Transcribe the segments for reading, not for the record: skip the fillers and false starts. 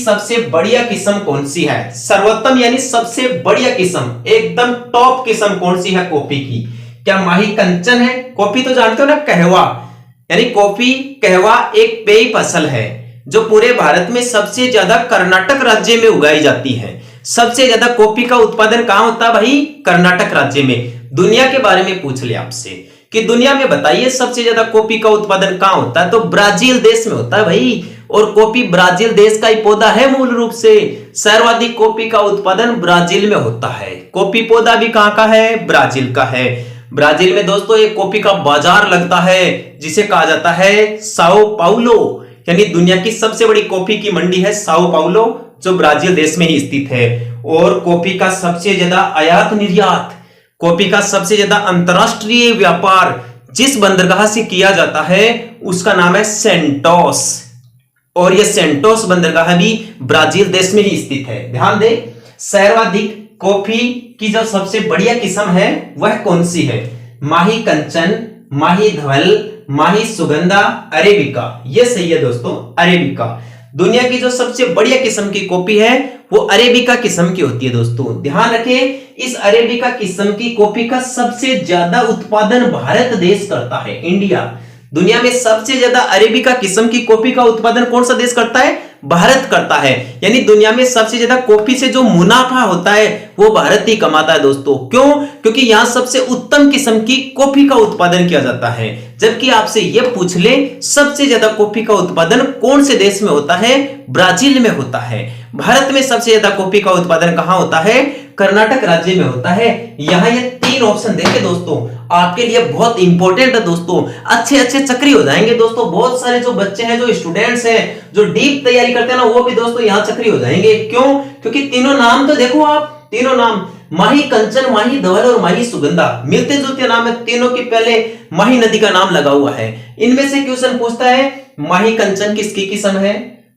सबसे बढ़िया किस्म कौन सी है? सर्वोत्तम यानी सबसे बढ़िया किस्म, एकदम टॉप किस्म कौन सी है कॉफी की? क्या माही कंचन है? कॉफी तो जानते हो ना, कहवा, यानी कॉफी कहवा एक पेय फसल है जो पूरे भारत में सबसे ज्यादा कर्नाटक राज्य में उगाई जाती है। सबसे ज्यादा कॉफी का उत्पादन कहां होता है भाई? कर्नाटक राज्य में। दुनिया के बारे में पूछ लिया आपसे कि दुनिया में बताइए सबसे ज्यादा कॉफी का उत्पादन कहां होता है, तो ब्राजील देश में होता है भाई। और कॉफी ब्राजील देश का ही पौधा है मूल रूप से। सर्वाधिक कॉफी का उत्पादन ब्राजील में होता है। कॉफी पौधा भी कहां का है? ब्राजील का है। ब्राजील में दोस्तों एक कॉफी का बाजार लगता है जिसे कहा जाता है साओ पाउलो, यानी दुनिया की सबसे बड़ी कॉफी की मंडी है साओ पाउलो, जो ब्राजील देश में ही स्थित है। और कॉफी का सबसे ज्यादा आयात निर्यात, कॉफी का सबसे ज्यादा अंतरराष्ट्रीय व्यापार जिस बंदरगाह से किया जाता है उसका नाम है सेंटोस। और यह सेंटोस बंदरगाह भी ब्राजील देश में ही स्थित है। ध्यान दे, सर्वाधिक कॉफी की जो सबसे बढ़िया किस्म है वह कौन सी है? माही कंचन, माही धवल, माही सुगंधा, अरेबिका। यह सही है दोस्तों, अरेबिका। दुनिया की जो सबसे बढ़िया किस्म की कॉफी है वो अरेबिका किस्म की होती है दोस्तों। ध्यान रखें, इस अरेबिका किस्म की कॉफी का सबसे ज्यादा उत्पादन भारत देश करता है, इंडिया। दुनिया में सबसे ज्यादा अरेबिका किस्म की कॉफी का उत्पादन कौन सा देश करता है? भारत करता है। यानी दुनिया में सबसे ज्यादा कॉफी से जो मुनाफा होता है वो भारत ही कमाता है दोस्तों। क्यों? क्योंकि यहां सबसे उत्तम किस्म की कॉफी का उत्पादन किया जाता है। जबकि आपसे यह पूछ ले सबसे ज्यादा कॉफी का उत्पादन कौन से देश में होता है? ब्राजील में होता है। भारत में सबसे ज्यादा कॉफी का उत्पादन कहां होता है? कर्नाटक राज्य में होता है। यहां ये तीन ऑप्शन देखे दोस्तों, आपके लिए बहुत इंपॉर्टेंट है दोस्तों। अच्छे अच्छे चक्री हो जाएंगे दोस्तों। बहुत सारे जो बच्चे हैं, जो स्टूडेंट्स हैं, जो डीप तैयारी करते हैं ना, वो भी दोस्तों यहां चक्री हो जाएंगे। क्यों? क्योंकि तीनों नाम तो देखो आप, तीनों नाम माही कंचन, माही धवल और माही सुगंधा मिलते जुलते नाम है। तीनों के पहले माही नदी का नाम लगा हुआ है। इनमें से क्वेश्चन पूछता है माही कंचन किसकी किस्म है,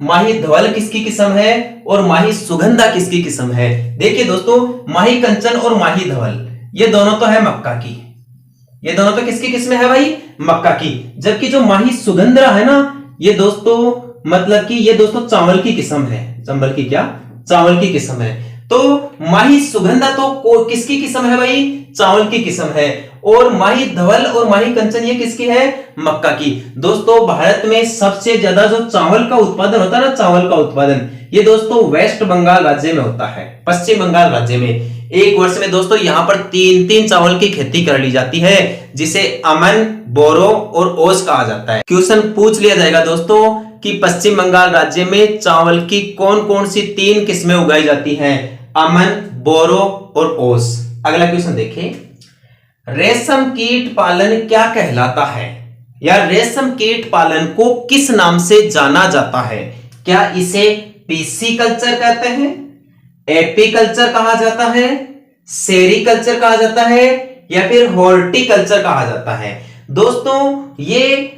माही धवल किसकी किस्म है और माही सुगंधा किसकी किस्म है? देखिए दोस्तों, माही कंचन और माही धवल ये दोनों तो है मक्का की। ये दोनों तो किसकी किस्में है भाई? मक्का की। जबकि जो माही सुगंधा है ना, ये दोस्तों मतलब कि ये दोस्तों चावल की किस्म है। चावल की क्या? चावल की किस्म है। तो माही सुगंधा तो किसकी किस्म है भाई? चावल की किस्म है। और माही धवल और माही कंचन ये किसकी है? मक्का की। दोस्तों भारत में सबसे ज्यादा जो चावल का उत्पादन होता है ना, चावल का उत्पादन, ये दोस्तों वेस्ट बंगाल राज्य में होता है, पश्चिम बंगाल राज्य में। एक वर्ष में दोस्तों यहां पर तीन चावल की खेती कर ली जाती है, जिसे अमन, बोरो और ओस कहा जाता है। क्वेश्चन पूछ लिया जाएगा दोस्तों कि पश्चिम बंगाल राज्य में चावल की कौन कौन सी तीन किस्में उगाई जाती हैं? अमन, बोरो और ओस। अगला क्वेश्चन देखिए, रेशम कीट पालन क्या कहलाता है? या रेशम कीट पालन को किस नाम से जाना जाता है? क्या इसे पीसी कल्चर कहते हैं, एपीकल्चर कहा जाता है, सेरीकल्चर कहा जाता है, या फिर हॉर्टिकल्चर कहा जाता है? दोस्तों ये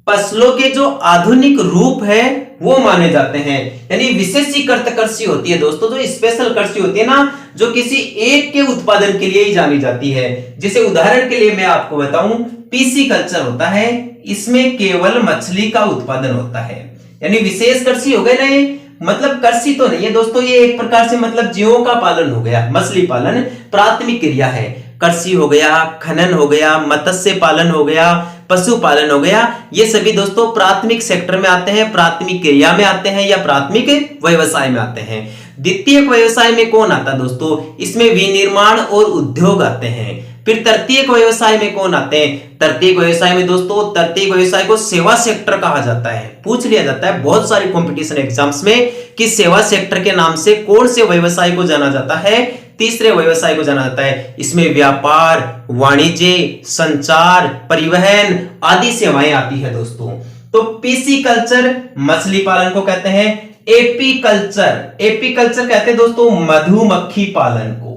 फसलों के जो आधुनिक रूप है वो माने जाते हैं। यानी विशेषीकृत कृषि होती है दोस्तों, जो स्पेशल कृषि होती है ना, जो किसी एक के उत्पादन के लिए ही जानी जाती है। जैसे उदाहरण के लिए मैं आपको बताऊं, पीसी कल्चर होता है, इसमें केवल मछली का उत्पादन होता है। यानी विशेष कृषि हो गए ना ये, मतलब कृषि तो नहीं है दोस्तों, ये एक प्रकार से मतलब जीवों का पालन हो गया। मछली पालन प्राथमिक क्रिया है। कृषि हो गया, खनन हो गया, मत्स्य पालन हो गया, पशुपालन हो गया, ये सभी दोस्तों प्राथमिक सेक्टर में आते हैं, प्राथमिक क्रिया में आते हैं या प्राथमिक व्यवसाय में आते हैं। द्वितीयक व्यवसाय में कौन आता है दोस्तों? इसमें विनिर्माण और उद्योग आते हैं। फिर तृतीयक व्यवसाय में कौन आते हैं? तृतीयक व्यवसाय में दोस्तों, तृतीयक व्यवसाय को सेवा सेक्टर कहा जाता है। पूछ लिया जाता है बहुत सारी कंपटीशन एग्जाम्स में कि सेवा सेक्टर के नाम से कौन से व्यवसाय को जाना जाता है? तीसरे व्यवसाय को जाना जाता है। इसमें व्यापार, वाणिज्य, संचार, परिवहन आदि सेवाएं आती है दोस्तों। तो पीसी कल्चर मछली पालन को कहते हैं। एपीकल्चर कहते हैं दोस्तों मधुमक्खी पालन को।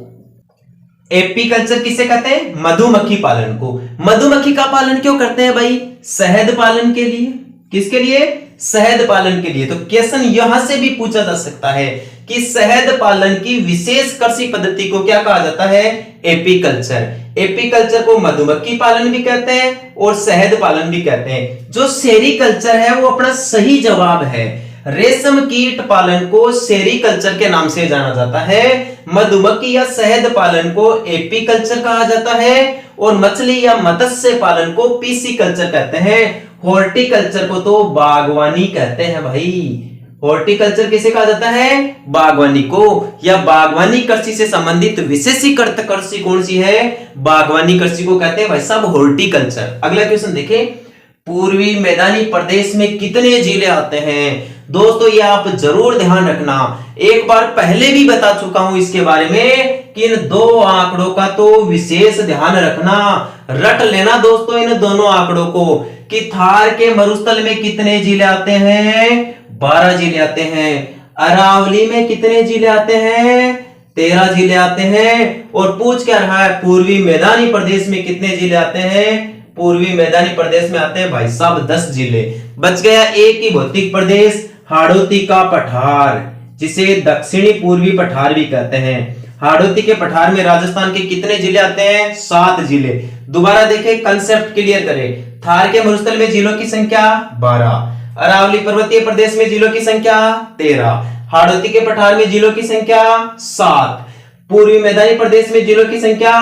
एपीकल्चर किसे कहते हैं? मधुमक्खी पालन को। मधुमक्खी का पालन क्यों करते हैं भाई? शहद पालन के लिए। किसके लिए? शहद पालन के लिए। तो क्वेश्चन यहां से भी पूछा जा सकता है कि शहद पालन की विशेष कृषि पद्धति को क्या कहा जाता है? एपीकल्चर। एपीकल्चर को मधुमक्खी पालन भी कहते हैं और शहद पालन भी कहते हैं। जो सेरीकल्चर है वो अपना सही जवाब है। रेशम कीट पालन को सेरीकल्चर के नाम से जाना जाता है। मधुमक्खी या शहद पालन को एपीकल्चर कहा जाता है और मछली या मत्स्य पालन को पीसीकल्चर कहते हैं। हॉर्टिकल्चर को तो बागवानी कहते हैं भाई। हॉर्टिकल्चर किसे कहा जाता है? बागवानी को। या बागवानी कृषि से संबंधित विशेषीकृत कृषि कौन सी है? बागवानी कृषि को कहते हैं भाई साहब हॉर्टिकल्चर। अगला क्वेश्चन देखें, पूर्वी मैदानी प्रदेश में कितने जिले आते हैं? दोस्तों ये आप जरूर ध्यान रखना, एक बार पहले भी बता चुका हूं इसके बारे में कि इन दो आंकड़ों का तो विशेष ध्यान रखना, रट लेना दोस्तों इन दोनों आंकड़ों को कि थार के मरुस्थल में कितने जिले आते हैं? 12 जिले आते हैं। अरावली में कितने जिले आते हैं? 13 जिले आते हैं। और पूछ क्या रहा है, पूर्वी मैदानी प्रदेश में कितने जिले आते हैं? पूर्वी मैदानी प्रदेश में आते हैं भाई साहब 10 जिले। बच गया एक ही भौतिक प्रदेश, हाड़ौती का पठार, जिसे दक्षिणी पूर्वी पठार भी कहते हैं। हाड़ौती के पठार में राजस्थान के कितने जिले आते हैं? 7 जिले। दोबारा देखें, कंसेप्ट क्लियर करें। थार के मरुस्थल में जिलों की संख्या 12, अरावली पर्वतीय प्रदेश में जिलों की संख्या 13, हाड़ौती के पठार में जिलों की संख्या 7, पूर्वी मैदानी प्रदेश में जिलों की संख्या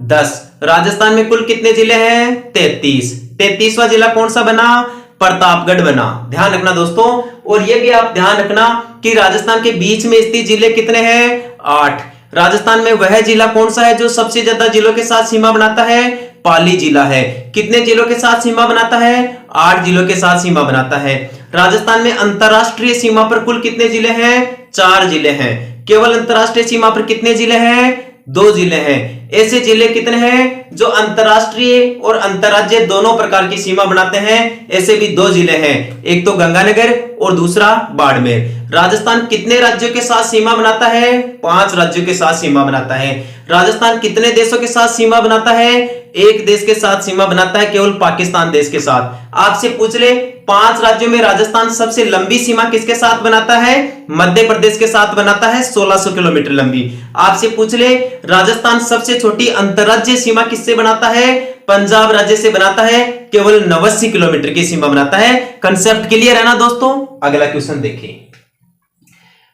10। राजस्थान में कुल कितने जिले हैं? 33। 33वां जिला कौन सा बना? प्रतापगढ़ बना। ध्यान रखना दोस्तों। और यह भी आप ध्यान रखना कि राजस्थान के बीच में स्थित जिले कितने हैं? 8। राजस्थान में वह जिला कौन सा है जो सबसे ज्यादा जिलों के साथ सीमा बनाता है? पाली जिला है। कितने जिलों के साथ सीमा बनाता है? 8 जिलों के साथ सीमा बनाता है। राजस्थान में अंतरराष्ट्रीय सीमा पर कुल कितने जिले हैं? 4 जिले हैं। केवल अंतरराष्ट्रीय सीमा पर कितने जिले हैं? 2 जिले हैं। ऐसे जिले कितने हैं जो अंतरराष्ट्रीय और अंतरराज्य दोनों प्रकार की सीमा बनाते हैं? ऐसे भी 2 जिले हैं, एक तो गंगानगर और दूसरा बाड़मेर। राजस्थान कितने राज्यों के साथ सीमा बनाता है? 5 राज्यों के साथ सीमा बनाता है। राजस्थान कितने देशों के साथ सीमा बनाता है? एक देश के साथ सीमा बनाता है, केवल पाकिस्तान देश के साथ। आपसे पूछ ले 5 राज्यों में राजस्थान सबसे लंबी सीमा किसके साथ बनाता है? मध्य प्रदेश के साथ बनाता है, 1600 किलोमीटर लंबी। आपसे पूछ ले राजस्थान सबसे छोटी अंतरराज्यीय सीमा किससे बनाता है? पंजाब राज्य से बनाता है, केवल 89 किलोमीटर की सीमा बनाता है। कंसेप्ट क्लियर है ना दोस्तों? अगला क्वेश्चन देखिए,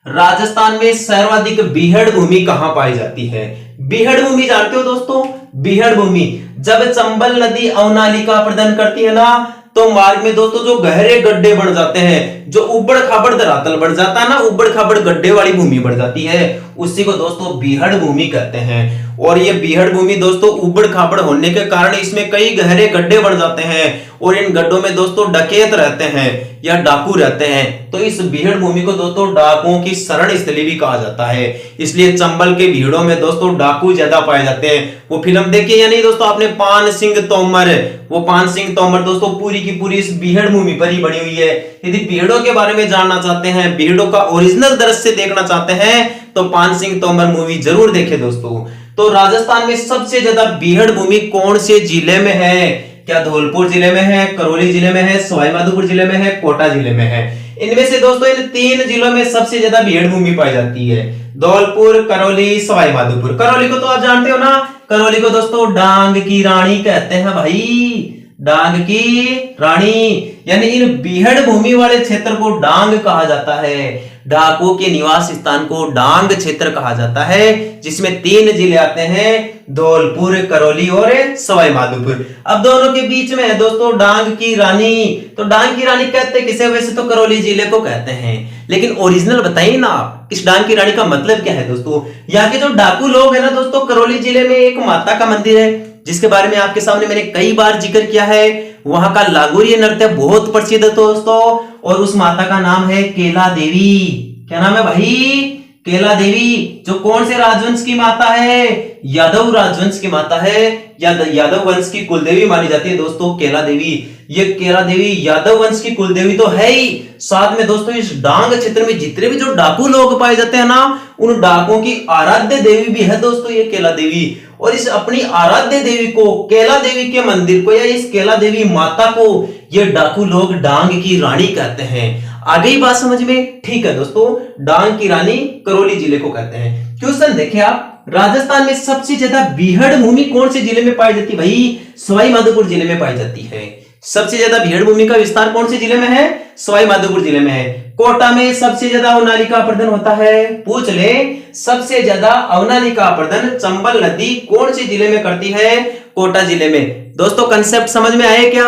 राजस्थान में सर्वाधिक बीहड़ भूमि कहां पाई जाती है? बीहड़ भूमि जानते हो दोस्तों? बीहड़ भूमि जब चंबल नदी अवनालिका प्रदान करती है ना, तो मार्ग में दोस्तों जो गहरे गड्ढे बन जाते हैं, जो उबड़ खाबड़ धरातल बढ़ जाता है ना, उबड़ खाबड़ गड्ढे वाली भूमि बढ़ जाती है, उसी को दोस्तों बीहड़ भूमि कहते हैं। और ये बीहड़ भूमि दोस्तों उबड़ खाबड़ होने के कारण इसमें कई गहरे गड्ढे बढ़ जाते हैं और इन गड्ढों में दोस्तों डकैत रहते हैं या डाकू रहते हैं। तो इस बीहड़ भूमि को दोस्तों डाकुओं की शरण स्थली भी कहा जाता है। इसलिए चंबल के बीहड़ों में दोस्तों डाकू ज्यादा पाए जाते हैं। वो फिल्म देखी या नहीं दोस्तों आपने, पान सिंह तोमर? वो पान सिंह तोमर दोस्तों पूरी की पूरी इस बीहड़ भूमि पर ही बनी हुई है। यदि बीहड़ों के बारे में जानना चाहते हैं, बीहड़ों का ओरिजिनल दृश्य देखना चाहते हैं, तो पान सिंह तोमर मूवी जरूर देखें दोस्तों। तो राजस्थान में सबसे ज्यादा बीहड़ भूमि कौन से जिले में है? क्या धौलपुर जिले में है, करौली जिले में है, सवाई माधोपुर जिले में है, कोटा जिले में है? इनमें से दोस्तों इन 3 जिलों में सबसे ज्यादा बीहड़ भूमि पाई जाती है, धौलपुर, करौली, सवाई माधोपुर। करौली को तो आप जानते हो ना, करौली को दोस्तों डांग की रानी कहते हैं भाई, डांग की रानी। यानी इन बीहड़ भूमि वाले क्षेत्र को डांग कहा जाता है। डाकुओं के निवास स्थान को डांग क्षेत्र कहा जाता है, जिसमें 3 जिले आते हैं, धौलपुर, करौली और सवाई माधोपुर। अब दोनों के बीच में है दोस्तों डांग की रानी। तो डांग की रानी कहते किसे? वैसे तो करौली जिले को कहते हैं, लेकिन ओरिजिनल बताइए ना आप, इस डांग की रानी का मतलब क्या है दोस्तों? यहाँ के जो डाकू लोग है ना दोस्तों, करौली जिले में एक माता का मंदिर है जिसके बारे में आपके सामने मैंने कई बार जिक्र किया है। वहां का लागोरी नृत्य बहुत प्रसिद्ध है दोस्तों, और उस माता का नाम है केला देवी। क्या नाम है भाई? केला देवी। जो कौन से राजवंश की माता है? यादव राजवंश की माता है, यादव वंश की कुलदेवी मानी जाती है दोस्तों केला देवी। ये केला देवी यादव वंश की कुलदेवी तो है ही, साथ में दोस्तों इस डांग क्षेत्र में जितने भी जो डाकू लोग पाए जाते हैं ना, उन डाकुओं की आराध्य देवी भी है दोस्तों ये केला देवी। और इस अपनी आराध्य देवी को, केला देवी के मंदिर को या इस केला देवी माता को ये डाकू लोग डांग की रानी कहते हैं। आ गई बात समझ में? ठीक है दोस्तों, डांग की रानी करौली जिले को कहते हैं। क्वेश्चन देखिए आप, राजस्थान में सबसे ज्यादा बीहड़ भूमि कौन से जिले में पाई जाती है भाई? सवाई माधोपुर जिले में पाई जाती है। सबसे ज्यादा बीहड़ भूमि का विस्तार कौन से जिले में है? सवाई माधोपुर जिले में है। कोटा में सबसे ज्यादा अवनाली का अपरदन होता है? पूछ ले, सबसे ज्यादा अवनाली का अपरदन चंबल नदी कौन से जिले में करती है? कोटा जिले में। दोस्तों कंसेप्ट समझ में आए क्या?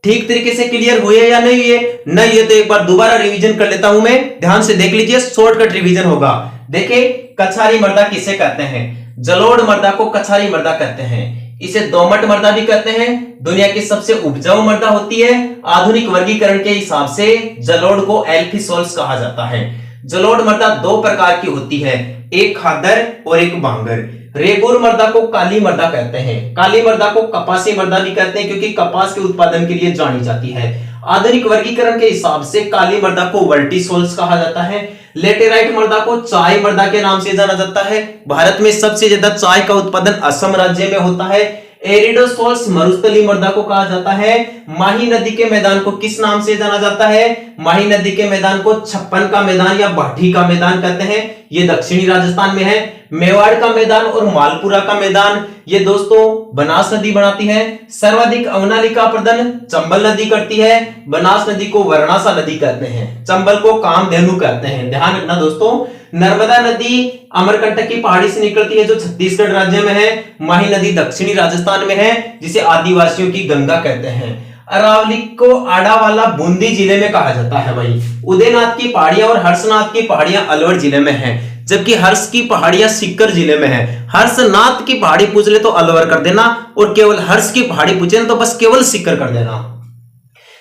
ठीक तरीके से क्लियर हुए या नहीं हुए? नहीं है तो एक बार दोबारा रिवीजन कर लेता हूं मैं, ध्यान से देख लीजिए, शॉर्टकट रिवीजन होगा। देखिए कछारी मृदा किसे कहते हैं? जलोढ़ मृदा को कछारी मृदा कहते हैं। इसे दोमट मृदा भी कहते हैं। दुनिया की सबसे उपजाऊ मृदा होती है। आधुनिक वर्गीकरण के हिसाब से जलोढ़ को एल्फी सॉइल्स कहा जाता है। जलोढ़ मृदा दो प्रकार की होती है, एक खादर और एक बांगर। रेगुर मृदा को काली मृदा कहते हैं। काली मृदा को कपासी मृदा भी कहते हैं क्योंकि कपास के उत्पादन के लिए जानी जाती है। आधुनिक वर्गीकरण के हिसाब से काली मृदा को वर्टिसोल्स कहा जाता है। लेटेराइट मृदा को चाय मृदा के नाम से जाना जाता है। भारत में सबसे ज्यादा चाय का उत्पादन असम राज्य में होता है। एरिडोसोल्स मरुस्थलीय मृदा को कहा जाता है। माही नदी के मैदान को किस नाम से जाना जाता है? माही नदी के मैदान को छप्पन का मैदान या भाटी का मैदान कहते हैं। ये दक्षिणी राजस्थान में है। मेवाड़ का मैदान और मालपुरा का मैदान ये दोस्तों बनास नदी बनाती है। सर्वाधिक अवनाली का अपरदन चंबल नदी करती है। बनास नदी को वर्णासा नदी कहते हैं, चंबल को कामधेनु कहते हैं। ध्यान रखना दोस्तों। नर्मदा नदी अमरकंटक की पहाड़ी से निकलती है जो छत्तीसगढ़ राज्य में है। माही नदी दक्षिणी राजस्थान में है जिसे आदिवासियों की गंगा कहते हैं। अरावली को आडावाला बूंदी जिले में कहा जाता है भाई। उदयनाथ की पहाड़ियां और हर्षनाथ की पहाड़ियां अलवर जिले में हैं, जबकि हर्ष की पहाड़ियां सीकर जिले में है। हर्षनाथ की पहाड़ी पूछ ले तो अलवर कर देना, और केवल हर्ष की पहाड़ी पूछे तो बस केवल सीकर कर देना।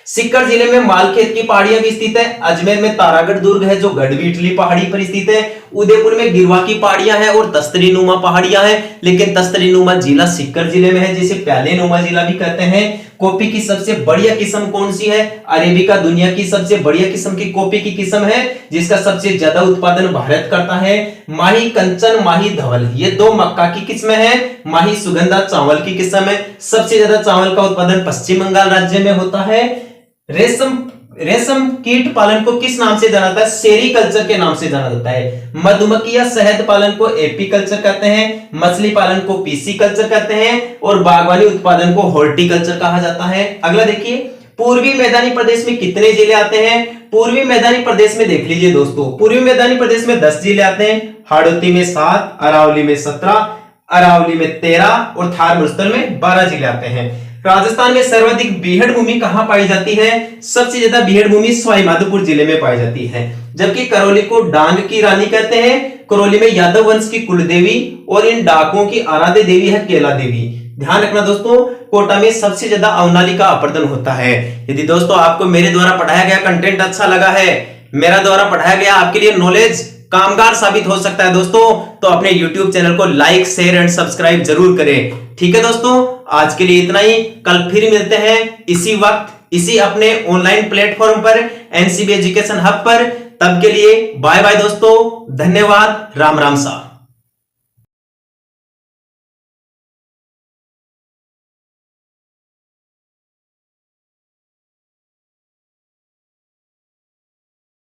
सीकर जिले में मालखेत की पहाड़ियां भी स्थित है। अजमेर में तारागढ़ दुर्ग है जो गढ़वीटली पहाड़ी पर स्थित है। उदयपुर में गिरवा की पहाड़ियां हैं और तस्तरी नुमा पहाड़ियां हैं, लेकिन तस्तरी नुमा जिला सीकर जिले में है जिसे प्याले नुमा जिला भी कहते हैं। कॉफी की सबसे बढ़िया किस्म कौन सी है? अरेबिका दुनिया की सबसे बढ़िया किस्म की कॉफी की किस्म है जिसका सबसे ज्यादा उत्पादन भारत करता है। माही कंचन, माही धवल ये दो मक्का की किस्में हैं। माही सुगंधा चावल की किस्म है। सबसे ज्यादा चावल का उत्पादन पश्चिम बंगाल राज्य में होता है। रेशम कीट पालन को किस नाम से जाना जाता है? सेरीकल्चर के नाम से जाना जाता है। मधुमक्खी या शहद पालन को एपीकल्चर कहते हैं। मछली पालन को पीसी कल्चर कहते हैं और बागवानी उत्पादन को हॉर्टिकल्चर कहा जाता है। अगला देखिए, पूर्वी मैदानी प्रदेश में कितने जिले आते हैं? पूर्वी मैदानी प्रदेश में देख लीजिए दोस्तों, पूर्वी मैदानी प्रदेश में 10 जिले आते हैं। हाड़ौती में 7, अरावली में 17, अरावली में 13 और थार मरुस्थल में 12 जिले आते हैं। राजस्थान में सर्वाधिक बीहड़ भूमि कहां पाई जाती है? सबसे ज्यादा बीहड़ भूमि सवाई माधोपुर जिले में पाई जाती है, जबकि करौली को डांग की रानी कहते हैं। करौली में यादव वंश की कुलदेवी और इन डाकुओं की आराध्य देवी है केला देवी। ध्यान रखना दोस्तों, कोटा में सबसे ज्यादा अवनाली का अपरदन होता है। यदि दोस्तों आपको मेरे द्वारा पढ़ाया गया कंटेंट अच्छा लगा है, मेरा द्वारा पढ़ाया गया आपके लिए नॉलेज कामगार साबित हो सकता है दोस्तों, तो अपने YouTube चैनल को लाइक, शेयर एंड सब्सक्राइब जरूर करें। ठीक है दोस्तों, आज के लिए इतना ही। कल फिर मिलते हैं इसी वक्त, इसी अपने ऑनलाइन प्लेटफॉर्म पर, एनसीबी एजुकेशन हब पर। तब के लिए बाय बाय दोस्तों, धन्यवाद, राम राम सा।